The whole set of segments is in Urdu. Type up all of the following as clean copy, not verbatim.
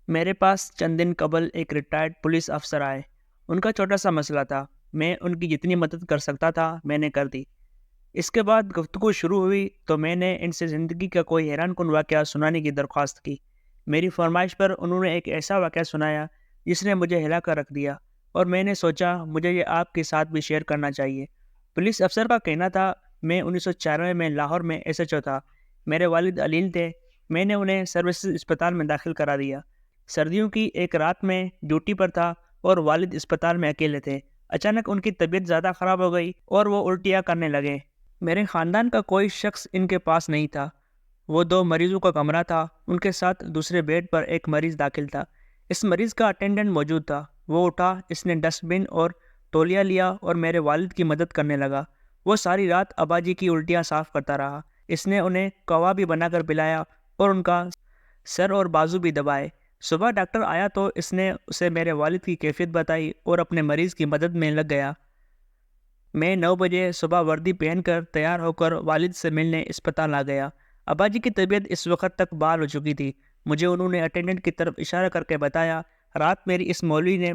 میرے پاس چند دن قبل ایک ریٹائرڈ پولیس افسر آئے۔ ان کا چھوٹا سا مسئلہ تھا۔ میں ان کی جتنی مدد کر سکتا تھا میں نے کر دی۔ اس کے بعد گفتگو شروع ہوئی تو میں نے ان سے زندگی کا کوئی حیران کن واقعہ سنانے کی درخواست کی۔ میری فرمائش پر انہوں نے ایک ایسا واقعہ سنایا جس نے مجھے ہلا کر رکھ دیا، اور میں نے سوچا مجھے یہ آپ کے ساتھ بھی شیئر کرنا چاہیے۔ پولیس افسر کا کہنا تھا، میں 1994 میں لاہور میں ایس ایچ او تھا۔ میرے والد علیل تھے۔ میں نے انہیں سروسز اسپتال میں داخل کرا دیا۔ سردیوں کی ایک رات میں ڈیوٹی پر تھا اور والد اسپتال میں اکیلے تھے۔ اچانک ان کی طبیعت زیادہ خراب ہو گئی اور وہ الٹیاں کرنے لگے۔ میرے خاندان کا کوئی شخص ان کے پاس نہیں تھا۔ وہ 2 مریضوں کا کمرہ تھا۔ ان کے ساتھ دوسرے بیڈ پر ایک مریض داخل تھا۔ اس مریض کا اٹینڈنٹ موجود تھا۔ وہ اٹھا، اس نے ڈسٹ بن اور تولیہ لیا اور میرے والد کی مدد کرنے لگا۔ وہ ساری رات ابا جی کی الٹیاں صاف کرتا رہا۔ اس نے انہیں قہوہ بھی بنا کر پلایا اور ان کا سر اور بازو بھی دبائے۔ صبح ڈاکٹر آیا تو اس نے اسے میرے والد کی کیفیت بتائی اور اپنے مریض کی مدد میں لگ گیا۔ میں 9 بجے صبح وردی پہن کر تیار ہو کر والد سے ملنے اسپتال آ گیا۔ ابا جی کی طبیعت اس وقت تک بحال ہو چکی تھی۔ مجھے انہوں نے اٹینڈنٹ کی طرف اشارہ کر کے بتایا، رات میری اس مولوی نے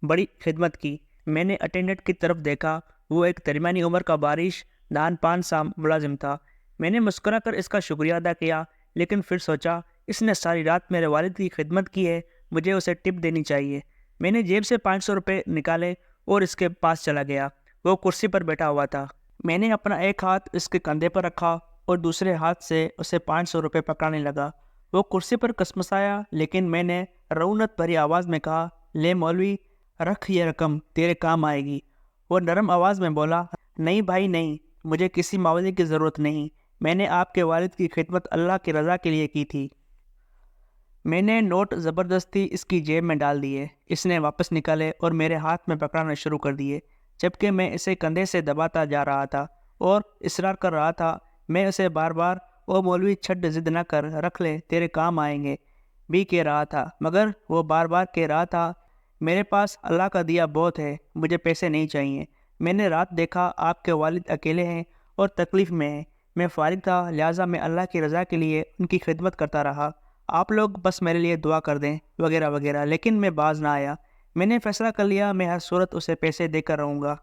بڑی خدمت کی۔ میں نے اٹینڈنٹ کی طرف دیکھا۔ وہ ایک درمیانی عمر کا بارش دان پان سا ملازم تھا۔ میں نے مسکرا کر اس کا شکریہ ادا کیا، لیکن پھر سوچا اس نے ساری رات میرے والد کی خدمت کی ہے، مجھے اسے ٹپ دینی چاہیے۔ میں نے جیب سے 500 روپے نکالے اور اس کے پاس چلا گیا۔ وہ کرسی پر بیٹھا ہوا تھا۔ میں نے اپنا ایک ہاتھ اس کے کندھے پر رکھا اور دوسرے ہاتھ سے اسے 500 روپے پکڑانے لگا۔ وہ کرسی پر کسمسایا، لیکن میں نے رعونت بھری آواز میں کہا، لے مولوی، رکھ یہ رقم، تیرے کام آئے گی۔ وہ نرم آواز میں بولا، نہیں بھائی نہیں، مجھے کسی معاوضے کی ضرورت نہیں، میں نے آپ کے والد کی خدمت اللہ کی رضا کے لیے کی تھی۔ میں نے نوٹ زبردستی اس کی جیب میں ڈال دیے۔ اس نے واپس نکالے اور میرے ہاتھ میں پکڑانا شروع کر دیے، جبکہ میں اسے کندھے سے دباتا جا رہا تھا اور اصرار کر رہا تھا۔ میں اسے بار بار او مولوی چھٹ ضد نہ کر، رکھ لے، تیرے کام آئیں گے بھی کہہ رہا تھا، مگر وہ بار بار کہہ رہا تھا، میرے پاس اللہ کا دیا بہت ہے، مجھے پیسے نہیں چاہیے۔ میں نے رات دیکھا آپ کے والد اکیلے ہیں اور تکلیف میں ہیں، میں فارغ تھا، لہٰذا میں اللہ کی رضا کے لیے ان کی خدمت کرتا رہا۔ آپ لوگ بس میرے لیے دعا کر دیں وغیرہ وغیرہ، لیکن میں باز نہ آیا۔ میں نے فیصلہ کر لیا میں ہر صورت اسے پیسے دے کر رہوں گا۔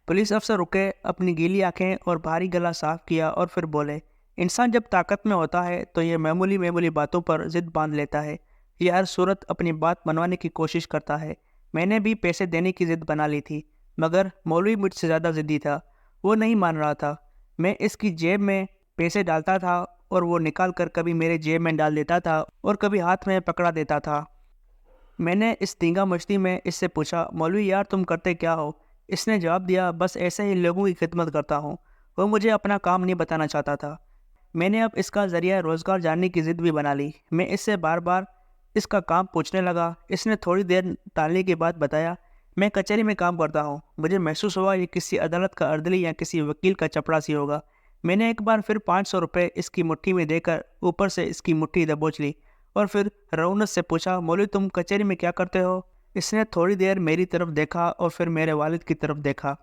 پولیس افسر رکے، اپنی گیلی آنکھیں اور بھاری گلا صاف کیا اور پھر بولے، انسان جب طاقت میں ہوتا ہے تو یہ معمولی باتوں پر ضد باندھ لیتا ہے، یہ ہر صورت اپنی بات منوانے کی کوشش کرتا ہے۔ میں نے بھی پیسے دینے کی ضد بنا لی تھی، مگر مولوی مجھ سے زیادہ ضدی تھا، وہ نہیں مان رہا تھا۔ میں اس کی جیب میں پیسے ڈالتا تھا اور وہ نکال کر کبھی میرے جیب میں ڈال دیتا تھا اور کبھی ہاتھ میں پکڑا دیتا تھا۔ میں نے اس تینگا مشتی میں اس سے پوچھا، مولوی یار تم کرتے کیا ہو؟ اس نے جواب دیا، بس ایسے ہی لوگوں کی خدمت کرتا ہوں۔ وہ مجھے اپنا کام نہیں بتانا چاہتا تھا۔ میں نے اب اس کا ذریعہ روزگار جاننے کی ضد بھی بنا لی۔ میں اس سے بار بار اس کا کام پوچھنے لگا۔ اس نے تھوڑی دیر ٹالنے کے بعد بتایا، میں کچہری میں کام کرتا ہوں، مجھے محسوس ہوا یہ کسی عدالت کا اردلی یا کسی وکیل کا چپڑاسی ہوگا۔ میں نے ایک بار پھر 500 روپے اس کی مٹھی میں دے کر اوپر سے اس کی مٹھی دبوچ لی اور پھر رعونت سے پوچھا، مولوی تم کچہری میں کیا کرتے ہو؟ اس نے تھوڑی دیر میری طرف دیکھا اور پھر میرے والد کی طرف دیکھا،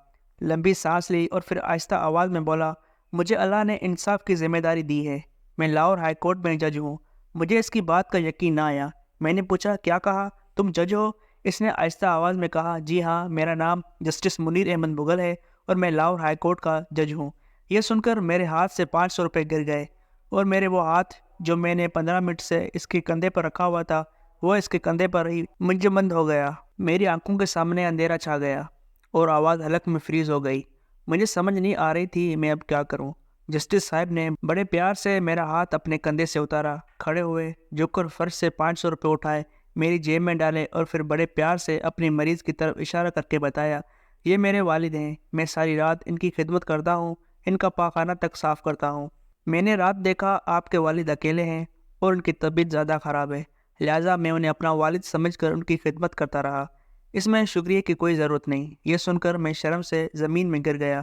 لمبی سانس لی اور پھر آہستہ آواز میں بولا، مجھے اللہ نے انصاف کی ذمہ داری دی ہے، میں لاہور ہائی کورٹ میں جج ہوں۔ مجھے اس کی بات کا یقین نہ آیا۔ میں نے پوچھا، کیا کہا، تم جج ہو؟ اس نے آہستہ آواز میں کہا، جی ہاں، میرا نام جسٹس منیر احمد مغل ہے اور میں لاہور ہائی کورٹ کا جج ہوں۔ یہ سن کر میرے ہاتھ سے 500 روپے گر گئے اور میرے وہ ہاتھ جو میں نے 15 منٹ سے اس کے کندھے پر رکھا ہوا تھا وہ اس کے کندھے پر ہی منجمد ہو گیا۔ میری آنکھوں کے سامنے اندھیرا چھا گیا اور آواز حلق میں فریز ہو گئی۔ مجھے سمجھ نہیں آ رہی تھی میں اب کیا کروں۔ جسٹس صاحب نے بڑے پیار سے میرا ہاتھ اپنے کندھے سے اتارا، کھڑے ہوئے، جھک کر فرش سے 500 روپے اٹھائے، میری جیب میں ڈالے اور پھر بڑے پیار سے اپنے مریض کی طرف اشارہ کر کے بتایا، یہ میرے والد ہیں، میں ساری رات ان کی خدمت کرتا ہوں، ان کا پاخانہ تک صاف کرتا ہوں۔ میں نے رات دیکھا آپ کے والد اکیلے ہیں اور ان کی طبیعت زیادہ خراب ہے، لہٰذا میں انہیں اپنا والد سمجھ کر ان کی خدمت کرتا رہا، اس میں شکریہ کی کوئی ضرورت نہیں۔ یہ سن کر میں شرم سے زمین میں گر گیا،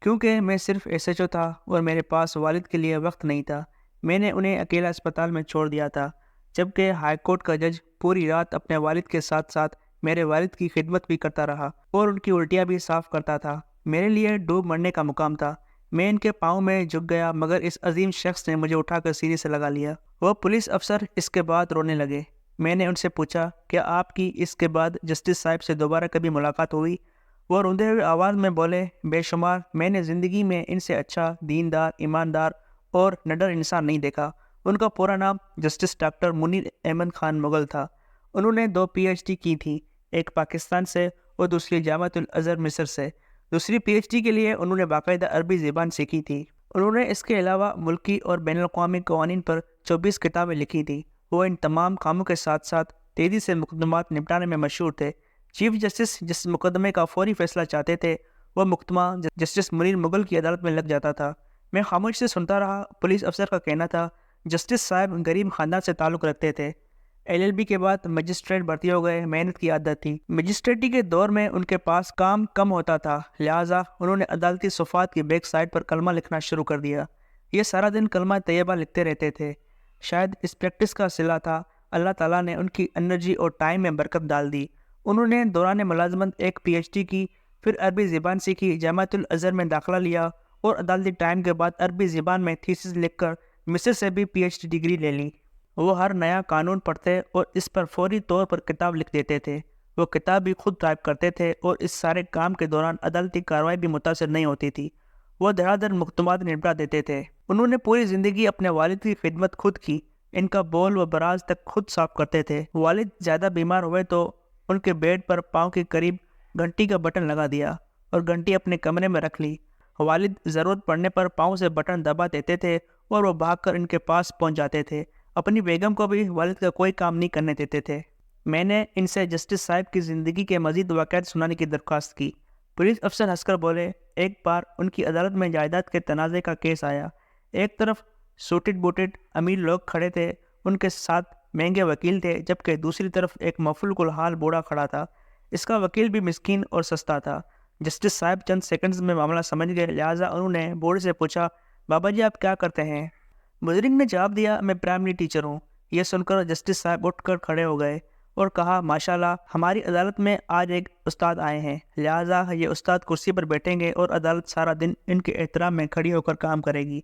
کیونکہ میں صرف ایس ایچ او تھا اور میرے پاس والد کے لیے وقت نہیں تھا۔ میں نے انہیں اکیلا اسپتال میں چھوڑ دیا تھا، جبکہ ہائی کورٹ کا جج پوری رات اپنے والد کے ساتھ ساتھ میرے والد کی خدمت بھی کرتا رہا اور ان کی الٹیاں بھی صاف کرتا تھا۔ میرے لیے ڈوب مرنے کا مقام تھا۔ میں ان کے پاؤں میں جھک گیا، مگر اس عظیم شخص نے مجھے اٹھا کر سینے سے لگا لیا۔ وہ پولیس افسر اس کے بعد رونے لگے۔ میں نے ان سے پوچھا کیا آپ کی اس کے بعد جسٹس صاحب سے دوبارہ کبھی ملاقات ہوئی؟ وہ روندے ہوئے آواز میں بولے، بے شمار، میں نے زندگی میں ان سے اچھا، دیندار، ایماندار اور نڈر انسان نہیں دیکھا۔ ان کا پورا نام جسٹس ڈاکٹر منیر احمد خان مغل تھا۔ انہوں نے 2 PhD کی تھی، ایک پاکستان سے اور دوسری جامعۃ الازہر مصر سے۔ دوسری PhD کے لیے انہوں نے باقاعدہ عربی زبان سیکھی تھی۔ انہوں نے اس کے علاوہ ملکی اور بین الاقوامی قوانین پر 24 کتابیں لکھی تھیں۔ وہ ان تمام کاموں کے ساتھ ساتھ تیزی سے مقدمات نپٹانے میں مشہور تھے۔ چیف جسٹس جس مقدمے کا فوری فیصلہ چاہتے تھے، وہ مقدمہ جسٹس منیر مغل کی عدالت میں لگ جاتا تھا۔ میں خاموش سے سنتا رہا۔ پولیس افسر کا کہنا تھا، جسٹس صاحب غریب خاندان سے تعلق رکھتے تھے۔ LLB کے بعد مجسٹریٹ بھرتی ہو گئے۔ محنت کی عادت تھی۔ مجسٹریٹی کے دور میں ان کے پاس کام کم ہوتا تھا، لہٰذا انہوں نے عدالتی صفحات کی بیک سائڈ پر کلمہ لکھنا شروع کر دیا۔ یہ سارا دن کلمہ طیبہ لکھتے رہتے تھے۔ شاید اس پریکٹس کا صلہ تھا، اللہ تعالیٰ نے ان کی انرجی اور ٹائم میں برکت ڈال دی۔ انہوں نے دوران ملازمت ایک PhD کی، پھر عربی زبان سیکھی، جامعۃ الازہر میں داخلہ لیا اور عدالتی ٹائم کے بعد عربی زبان میں تھیسس لکھ کر مصر سے بھی PhD ڈگری لے لی۔ وہ ہر نیا قانون پڑھتے اور اس پر فوری طور پر کتاب لکھ دیتے تھے۔ وہ کتاب بھی خود ٹائپ کرتے تھے اور اس سارے کام کے دوران عدالتی کارروائی بھی متاثر نہیں ہوتی تھی۔ وہ دھڑا دھڑ مقدمات نپٹا دیتے تھے۔ انہوں نے پوری زندگی اپنے والد کی خدمت خود کی۔ ان کا بول و براز تک خود صاف کرتے تھے۔ والد زیادہ بیمار ہوئے تو ان کے بیڈ پر پاؤں کے قریب گھنٹی کا بٹن لگا دیا اور گھنٹی اپنے کمرے میں رکھ لی۔ والد ضرورت پڑنے پر پاؤں سے بٹن دبا دیتے تھے اور وہ بھاگ کر ان کے پاس پہنچ جاتے تھے۔ اپنی بیگم کو بھی والد کا کوئی کام نہیں کرنے دیتے تھے۔ میں نے ان سے جسٹس صاحب کی زندگی کے مزید واقعات سنانے کی درخواست کی۔ پولیس افسر ہنس کر بولے، ایک بار ان کی عدالت میں جائیداد کے تنازع کا کیس آیا۔ ایک طرف سوٹڈ بوٹڈ امیر لوگ کھڑے تھے، ان کے ساتھ مہنگے وکیل تھے، جبکہ دوسری طرف ایک مفلوج الحال بوڑھا کھڑا تھا۔ اس کا وکیل بھی مسکین اور سستا تھا۔ جسٹس صاحب چند سیکنڈز میں معاملہ سمجھ گئے، لہٰذا انہوں نے بوڑھے سے پوچھا، بابا جی آپ کیا کرتے ہیں؟ بزرگ نے جواب دیا، میں پرائمری ٹیچر ہوں۔ یہ سن کر جسٹس صاحب اٹھ کر کھڑے ہو گئے اور کہا، ماشاءاللہ، ہماری عدالت میں آج ایک استاد آئے ہیں، لہٰذا یہ استاد کرسی پر بیٹھیں گے اور عدالت سارا دن ان کے احترام میں کھڑی ہو کر کام کرے گی۔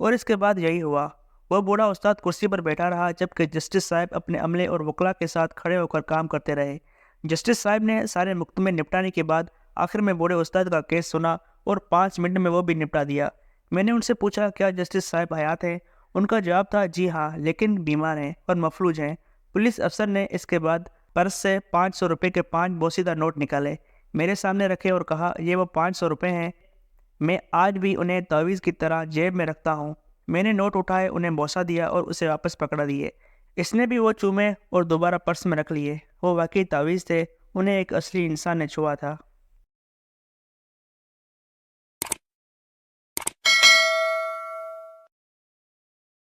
اور اس کے بعد یہی ہوا۔ وہ بوڑھا استاد کرسی پر بیٹھا رہا، جبکہ جسٹس صاحب اپنے عملے اور وکلاء کے ساتھ کھڑے ہو کر کام کرتے رہے۔ جسٹس صاحب نے سارے مقدمے نپٹانے کے بعد آخر میں بوڑھے استاد کا کیس سنا اور 5 منٹ میں وہ بھی نپٹا دیا۔ میں نے ان سے پوچھا، کیا جسٹس صاحب حیات ہیں؟ ان کا جواب تھا، جی ہاں، لیکن بیمار ہیں اور مفلوج ہیں۔ پولیس افسر نے اس کے بعد پرس سے 500 روپے کے 5 بوسیدہ نوٹ نکالے، میرے سامنے رکھے اور کہا، یہ وہ 500 روپے ہیں، میں آج بھی انہیں تعویذ کی طرح جیب میں رکھتا ہوں۔ میں نے نوٹ اٹھائے، انہیں بوسہ دیا اور اسے واپس پکڑا دیے۔ اس نے بھی وہ چومے اور دوبارہ پرس میں رکھ لیے۔ وہ واقعی تعویذ تھے، انہیں ایک اصلی انسان نے چھوا تھا۔